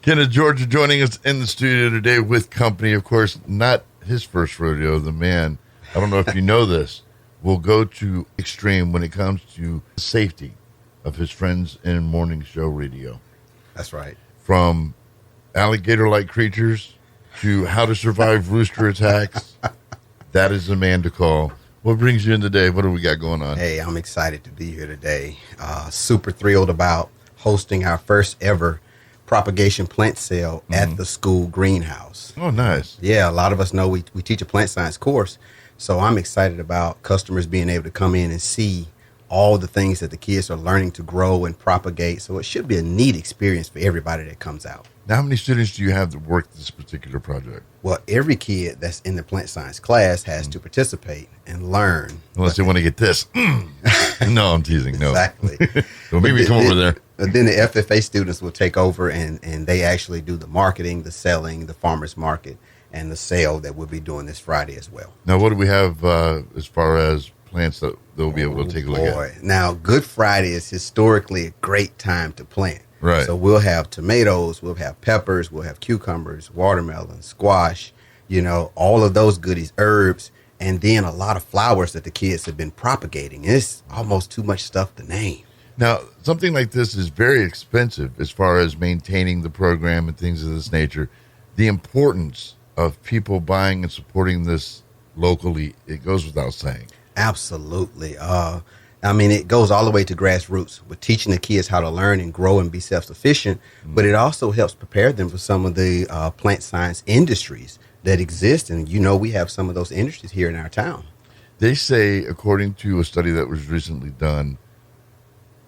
Kenneth Georgia joining us in the studio today with company. Of course, not his first rodeo. The man, I don't know if you know this, will go to extreme when it comes to safety of his friends in morning show radio. That's right. From alligator-like creatures to how to survive rooster attacks. That is the man to call. What brings you in today? What do we got going on? Hey, I'm excited to be here today. Super thrilled about hosting our first ever propagation plant sale at the school greenhouse. Oh, nice. Yeah, a lot of us know we teach a plant science course, so I'm excited about customers being able to come in and see all the things that the kids are learning to grow and propagate. So it should be a neat experience for everybody that comes out. Now, how many students do you have that work this particular project? Well, every kid that's in the plant science class has to participate and learn. Unless they want to get this. No, I'm teasing. No. Exactly. So maybe come over there. Then the FFA students will take over and they actually do the marketing, the selling, the farmers market, and the sale that we'll be doing this Friday as well. Now, what do we have as far as plants that they'll be able to take a look at? Now, Good Friday is historically a great time to plant. Right. So we'll have tomatoes, we'll have peppers, we'll have cucumbers, watermelon, squash, all of those goodies, herbs, and then a lot of flowers that the kids have been propagating. It's almost too much stuff to name. Now, something like this is very expensive as far as maintaining the program and things of this nature. The importance of people buying and supporting this locally, it goes without saying. Absolutely. It goes all the way to grassroots. We're teaching the kids how to learn and grow and be self-sufficient, but it also helps prepare them for some of the plant science industries that exist. And, we have some of those industries here in our town. They say, according to a study that was recently done,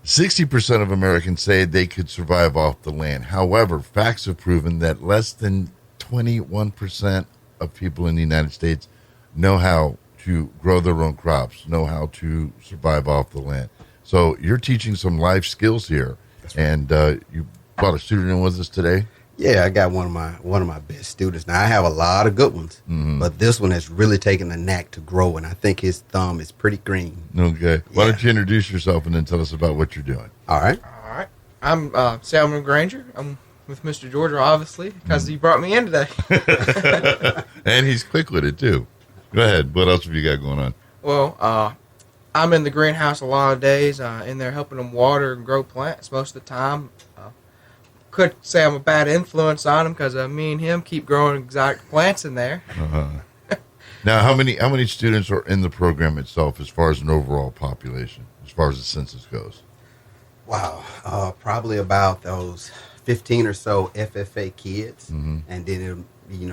60% of Americans say they could survive off the land. However, facts have proven that less than 21% of people in the United States know how to grow their own crops, know how to survive off the land. So you're teaching some life skills here. That's right. And you brought a student in with us today? Yeah, I got one of my best students. Now, I have a lot of good ones, but this one has really taken the knack to grow, and I think his thumb is pretty green. Okay. Why don't you introduce yourself and then tell us about what you're doing? All right. I'm Salmon Granger. I'm with Mr. Georgia, obviously, because he brought me in today. And he's quick with it, too. Go ahead. What else have you got going on? Well, I'm in the greenhouse a lot of days, in there helping them water and grow plants most of the time. Could say I'm a bad influence on him because me and him keep growing exotic plants in there. Now, how many students are in the program itself as far as an overall population, as far as the census goes? Wow. Probably about those 15 or so FFA kids, and then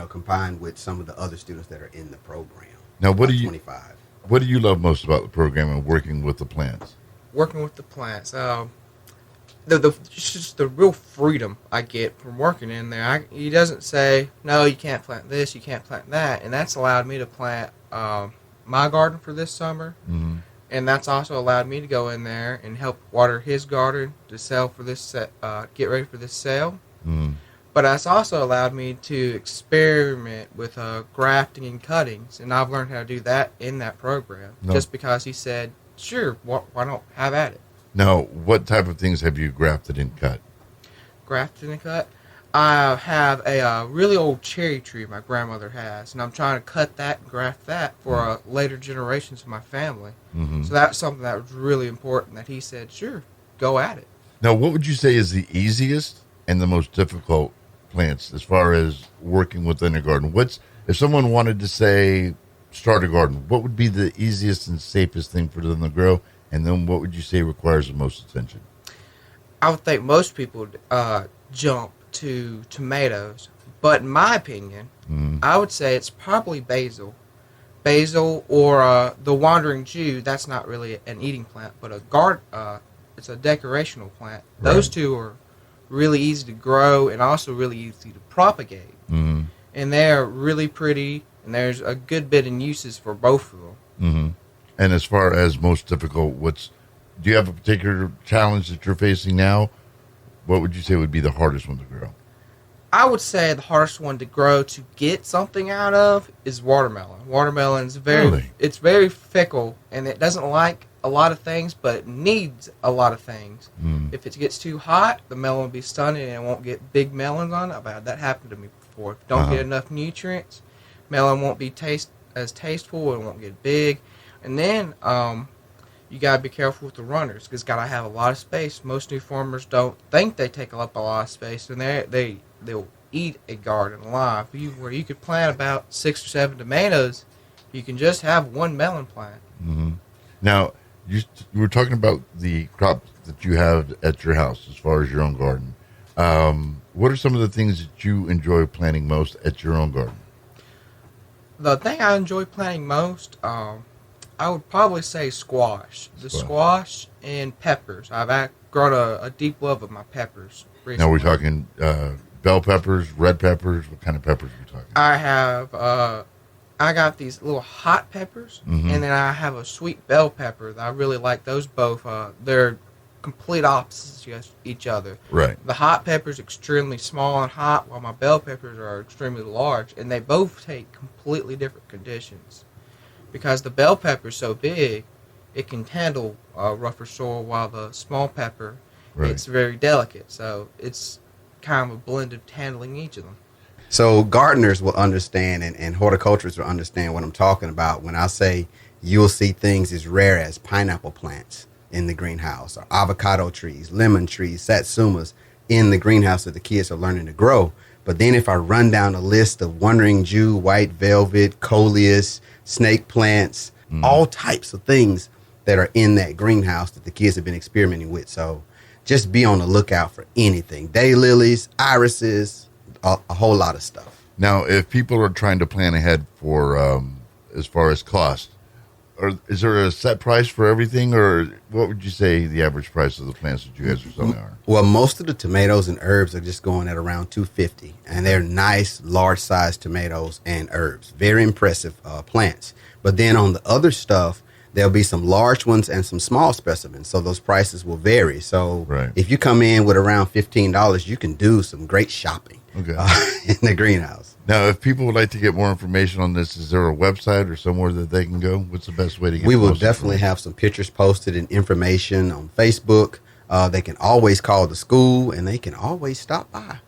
combined with some of the other students that are in the program. Now, what do you love most about the program and working with the plants? Working with the plants, just the real freedom I get from working in there. He doesn't say, no, you can't plant this, you can't plant that, and that's allowed me to plant my garden for this summer, and that's also allowed me to go in there and help water his garden to sell for this, get ready for this sale. But it's also allowed me to experiment with grafting and cuttings, and I've learned how to do that in that program, just because he said, sure, why don't have at it. Now, what type of things have you grafted and cut? Grafted and cut? I have a really old cherry tree my grandmother has, and I'm trying to cut that and graft that for later generations of my family. So that's something that was really important that he said, sure, go at it. Now, what would you say is the easiest and the most difficult plants as far as working within a garden? If someone wanted to say start a garden, what would be the easiest and safest thing for them to grow? And then what would you say requires the most attention? I would think most people jump to tomatoes. But in my opinion, I would say it's probably basil. Basil or the wandering Jew, that's not really an eating plant, but it's a decorational plant. Right. Those two are really easy to grow and also really easy to propagate. And they're really pretty, and there's a good bit in uses for both of them. And as far as most difficult, do you have a particular challenge that you're facing now? What would you say would be the hardest one to grow? I would say the hardest one to grow to get something out of is watermelon. Watermelon's very fickle, and it doesn't like a lot of things, but it needs a lot of things. If it gets too hot, the melon will be stunted and it won't get big melons on it. That happened to me before. If you don't get enough nutrients, melon won't be as tasteful, it won't get big. And then you got to be careful with the runners because got to have a lot of space. Most new farmers don't think they take up a lot of space, and they'll eat a garden alive. Where you could plant about 6 or 7 tomatoes, you can just have one melon plant. Mm-hmm. Now, you were talking about the crops that you have at your house as far as your own garden. What are some of the things that you enjoy planting most at your own garden? The thing I enjoy planting most, I would probably say squash. The squash and peppers. I've grown a deep love of my peppers recently. Now we're talking bell peppers, red peppers. What kind of peppers are we talking? I have, I got these little hot peppers, and then I have a sweet bell pepper. I really like those both. They're complete opposites to each other. Right. The hot pepper's extremely small and hot, while my bell peppers are extremely large, and they both take completely different conditions. Because the bell pepper's so big, it can handle rougher soil, while the small pepper, it's very delicate. So it's kind of a blend of handling each of them. So gardeners will understand and horticulturists will understand what I'm talking about when I say you'll see things as rare as pineapple plants in the greenhouse, or avocado trees, lemon trees, satsumas in the greenhouse that the kids are learning to grow. But then if I run down a list of wandering Jew, white velvet, coleus, snake plants, all types of things that are in that greenhouse that the kids have been experimenting with. So just be on the lookout for anything. Daylilies, irises, a whole lot of stuff. Now, if people are trying to plan ahead for as far as cost, is there a set price for everything, or what would you say the average price of the plants that you guys are selling are? Well, most of the tomatoes and herbs are just going at around $250, and they're nice, large-sized tomatoes and herbs. Very impressive plants. But then on the other stuff, there'll be some large ones and some small specimens, so those prices will vary. So if you come in with around $15, you can do some great shopping in the greenhouse. Now, if people would like to get more information on this, is there a website or somewhere that they can go? What's the best way to get We will definitely have some pictures posted and information on Facebook. They can always call the school, and they can always stop by.